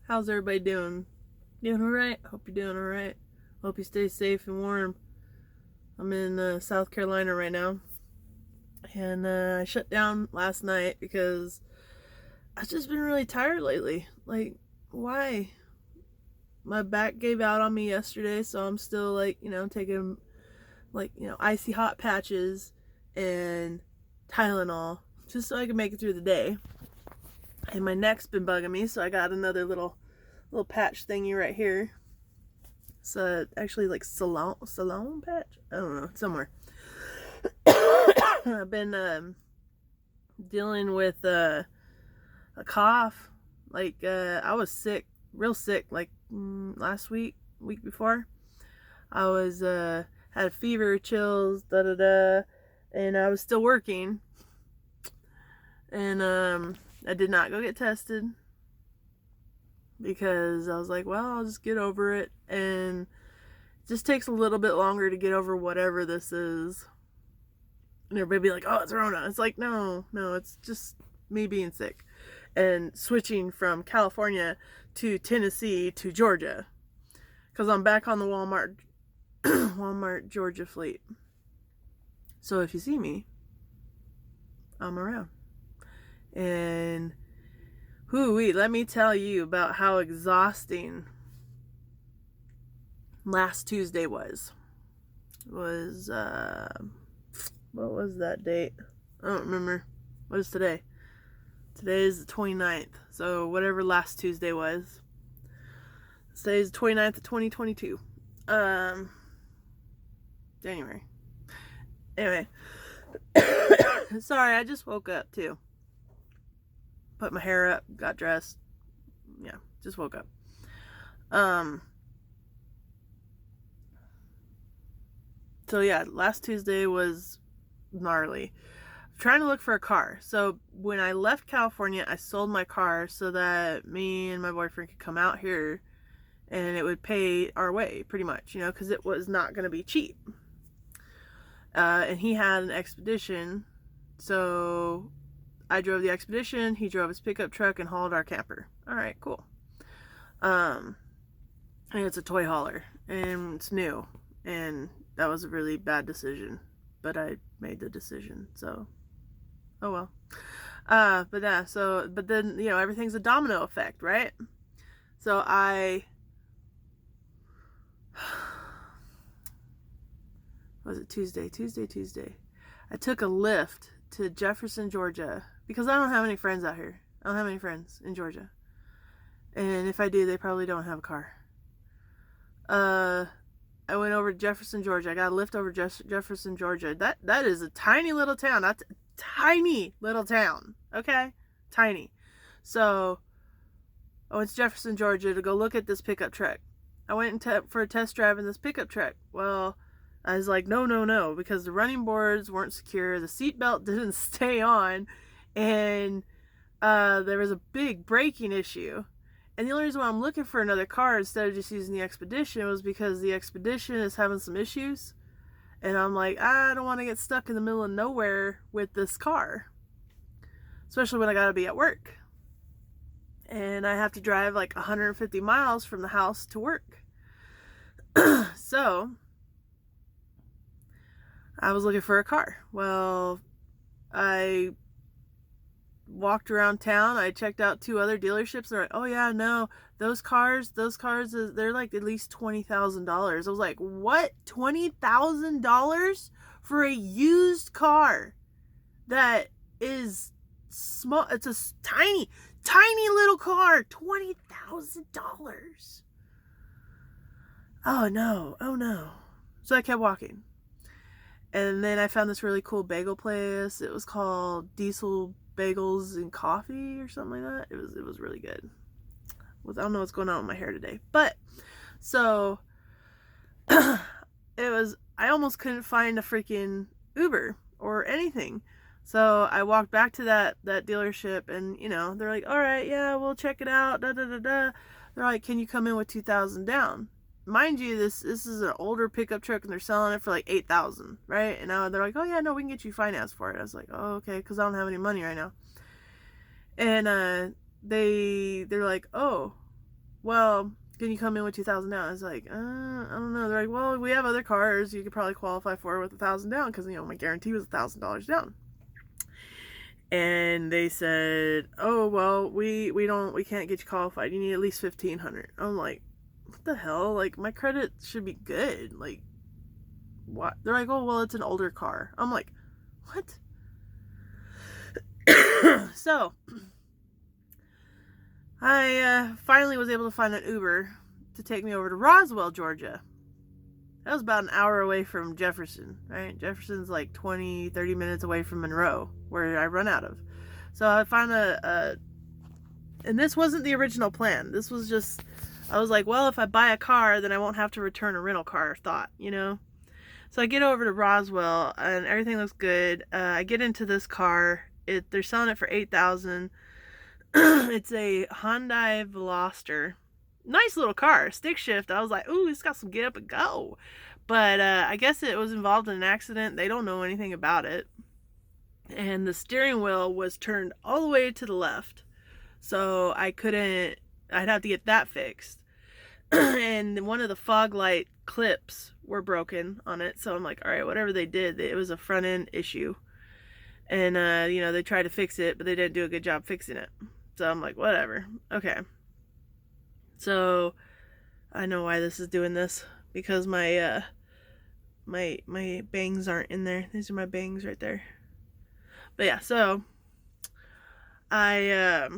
How's everybody doing? Doing alright? Hope you're doing alright. Hope you stay safe and warm. I'm in South Carolina right now. And I shut down last night because I've just been really tired lately. Like, why? My back gave out on me yesterday, so I'm still, taking, icy hot patches and Tylenol just so I can make it through the day. And my neck's been bugging me, so I got another little patch thingy right here. It's actually like salon patch. I don't know, somewhere. I've been dealing with a cough. I was sick, real sick, last week before. I was had a fever, chills, and I was still working. And I did not go get tested because I was like, well, I'll just get over it. And it just takes a little bit longer to get over whatever this is. And everybody be like, oh, it's Rona. It's like, no, it's just me being sick. And switching from California to Tennessee to Georgia. Because I'm back on the Walmart Georgia fleet. So if you see me, I'm around. And let me tell you about how exhausting last Tuesday was. What was that date? I don't remember. What is today? Today is the 29th. So whatever last Tuesday was. Today is the 29th of 2022. January. Anyway. Sorry, I just woke up too. Put my hair up, got dressed. Yeah, just woke up. So yeah, last Tuesday was gnarly. I'm trying to look for a car. So when I left California, I sold my car so that me and my boyfriend could come out here and it would pay our way pretty much, because it was not going to be cheap. And he had an Expedition, so I drove the Expedition, he drove his pickup truck and hauled our camper. All right, cool. And it's a toy hauler and it's new, and that was a really bad decision, but I made the decision, so oh well. But then everything's a domino effect, right? So was it Tuesday? I took a Lyft to Jefferson, Georgia, because I don't have any friends out here. I don't have any friends in Georgia. And if I do, they probably don't have a car. I went over to Jefferson, Georgia. I got a Lyft over Jefferson, Georgia. That is a tiny little town. That's a tiny little town. Okay? Tiny. So I went to Jefferson, Georgia to go look at this pickup truck. I went for a test drive in this pickup truck. Well, I was like, no, because the running boards weren't secure, the seatbelt didn't stay on, and there was a big braking issue. And the only reason why I'm looking for another car instead of just using the Expedition was because the Expedition is having some issues. And I'm like, I don't want to get stuck in the middle of nowhere with this car, especially when I gotta be at work. And I have to drive like 150 miles from the house to work. So I was looking for a car. Well, I walked around town. I checked out 2 other dealerships. They're like, oh yeah, no, those cars, they're like at least $20,000. I was like, what? $20,000 for a used car that is small? It's a tiny little car. $20,000. Oh no. So I kept walking. And then I found this really cool bagel place. It was called Diesel Bagels and Coffee or something like that. It was really good. I don't know what's going on with my hair today. But so I almost couldn't find a freaking Uber or anything. So I walked back to that dealership, and they're like, all right, yeah, we'll check it out. They're like, can you come in with $2,000 down? Mind you, this is an older pickup truck, and they're selling it for like $8,000, right? And now they're like, oh yeah, no, we can get you finance for it. I was like, oh okay, because I don't have any money right now. And they're like, oh, well, can you come in with 2,000 down? I was like, I don't know. They're like, well, we have other cars you could probably qualify for with 1,000 down because, my guarantee was $1,000 down. And they said, oh, well, we can't get you qualified. You need at least 1,500. I'm like, what the hell? Like, my credit should be good. Like, what? They're like, oh, well, it's an older car. I'm like, what? So, I finally was able to find an Uber to take me over to Roswell, Georgia. That was about an hour away from Jefferson, right? Jefferson's like 20, 30 minutes away from Monroe, where I run out of. So I found and this wasn't the original plan. This was just, I was like, well, if I buy a car, then I won't have to return a rental car thought, So I get over to Roswell, and everything looks good. I get into this car. They're selling it for $8,000. It's a Hyundai Veloster. Nice little car, stick shift. I was like, ooh, it's got some get up and go. But I guess it was involved in an accident. They don't know anything about it. And the steering wheel was turned all the way to the left. So I'd have to get that fixed. And one of the fog light clips were broken on it. So I'm like, all right, whatever they did, it was a front end issue. And, they tried to fix it, but they didn't do a good job fixing it. So I'm like, whatever. Okay. So I know why this is doing this, because my bangs aren't in there. These are my bangs right there. But yeah, so I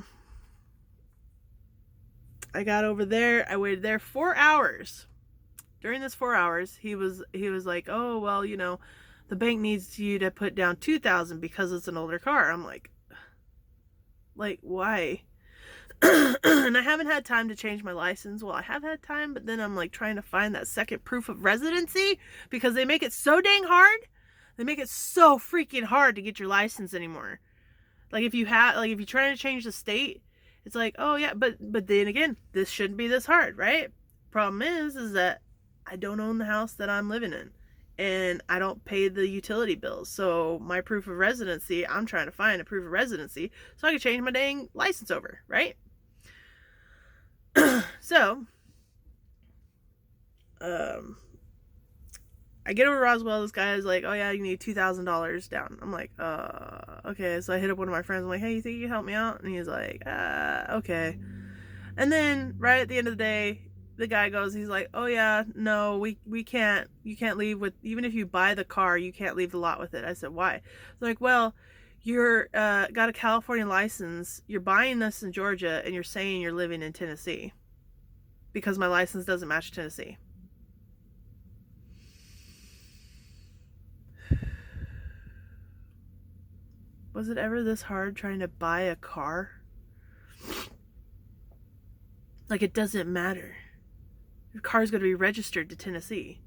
got over there. I waited there 4 hours. During this 4 hours, he was like, "Oh, well, the bank needs you to put down 2,000 because it's an older car." I'm like, why? And I haven't had time to change my license. Well, I have had time, but then I'm like trying to find that second proof of residency, because they make it so dang hard. They make it so freaking hard to get your license anymore. Like if you're trying to change the state, it's like, oh yeah, but then again, this shouldn't be this hard, right? Problem is that I don't own the house that I'm living in, and I don't pay the utility bills. So my proof of residency, I'm trying to find a proof of residency so I can change my dang license over, right? So, I get over to Roswell. This guy is like, oh yeah, you need $2,000 down. I'm like, okay. So I hit up one of my friends. I'm like, hey, you think you can help me out? And he's like, okay. And then right at the end of the day, the guy goes, he's like, oh yeah, no, we can't, you can't leave with, even if you buy the car, you can't leave the lot with it. I said, why? They're like, well, you're got a California license, you're buying this in Georgia, and you're saying you're living in Tennessee because my license doesn't match Tennessee. Was it ever this hard trying to buy a car? Like, it doesn't matter. Your car's going to be registered to Tennessee,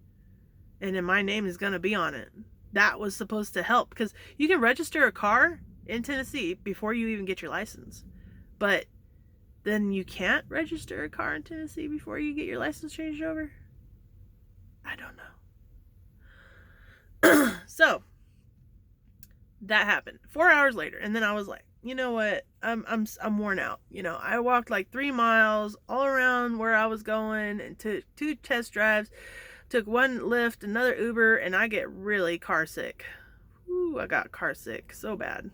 and then my name is going to be on it. That was supposed to help, because you can register a car in Tennessee before you even get your license, but then you can't register a car in Tennessee before you get your license changed over. I don't know. So that happened 4 hours later, and then I was like, you know what, I'm worn out. I walked like 3 miles all around where I was going, and took 2 test drives, took 1 Lyft, another Uber, and I get really car sick. Ooh, I got car sick so bad.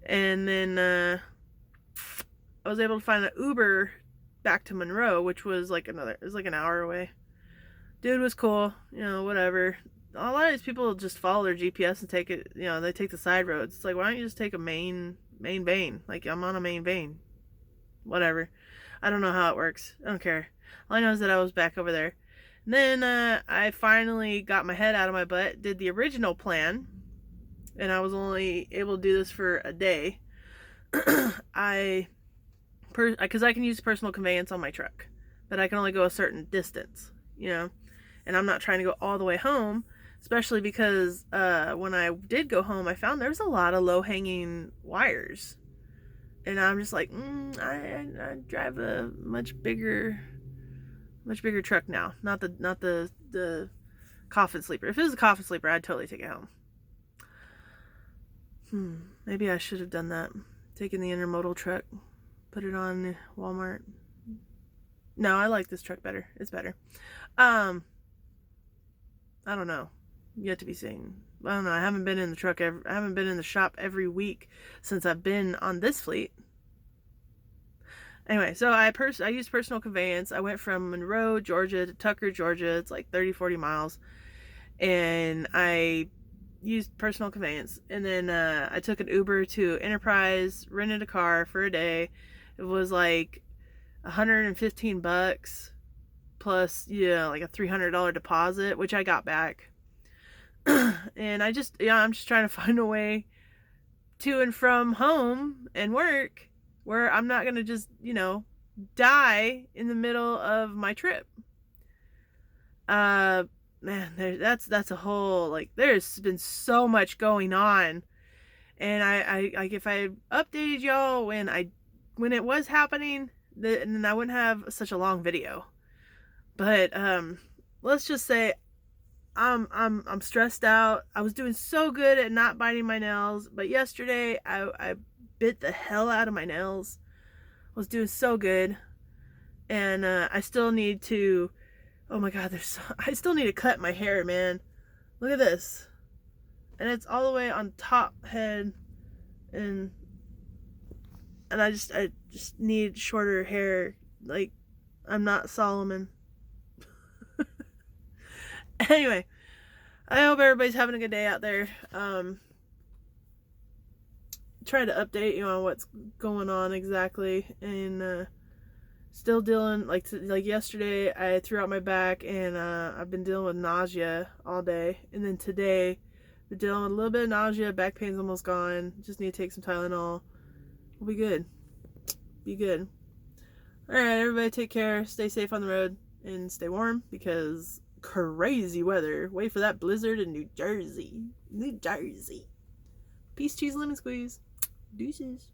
And then I was able to find an Uber back to Monroe, which was like it was like an hour away. Dude was cool, whatever. A lot of these people just follow their GPS and take it, they take the side roads. It's like, why don't you just take a main vein? Like, I'm on a main vein. Whatever. I don't know how it works. I don't care. All I know is that I was back over there. And then I finally got my head out of my butt, did the original plan, and I was only able to do this for a day. Because I can use personal conveyance on my truck, but I can only go a certain distance, and I'm not trying to go all the way home, especially because when I did go home, I found there's a lot of low-hanging wires, and I'm just like, I drive a much bigger truck now, not the coffin sleeper. If it was a coffin sleeper, I'd totally take it home. Maybe I should have done that. Taken the intermodal truck, put it on Walmart. No, I like this truck better. It's better. I don't know. Yet to be seen. I don't know. I haven't been in the truck I haven't been in the shop every week since I've been on this fleet. Anyway, so I used personal conveyance. I went from Monroe, Georgia to Tucker, Georgia. It's like 30, 40 miles. And I used personal conveyance. And then I took an Uber to Enterprise, rented a car for a day. It was like $115 plus, like a $300 deposit, which I got back. And I'm just trying to find a way to and from home and work where I'm not going to just, die in the middle of my trip. Man, that's a whole, like, there's been so much going on. And I like, if I updated y'all when it was happening, then I wouldn't have such a long video. But let's just say I'm stressed out. I was doing so good at not biting my nails, but yesterday I bit the hell out of my nails. I was doing so good, and I still need to. Oh my God, I still need to cut my hair, man. Look at this, and it's all the way on top head, and I just need shorter hair. Like, I'm not Solomon. Anyway, I hope everybody's having a good day out there. Try to update you on what's going on exactly, and still dealing, like yesterday I threw out my back, and I've been dealing with nausea all day, and then today I've been dealing with a little bit of nausea. Back pain's almost gone. Just need to take some Tylenol. We'll be good. Be good. Alright, everybody, take care, stay safe on the road, and stay warm, because crazy weather. Wait for that blizzard in New Jersey. Peace, cheese, lemon squeeze. Deuces.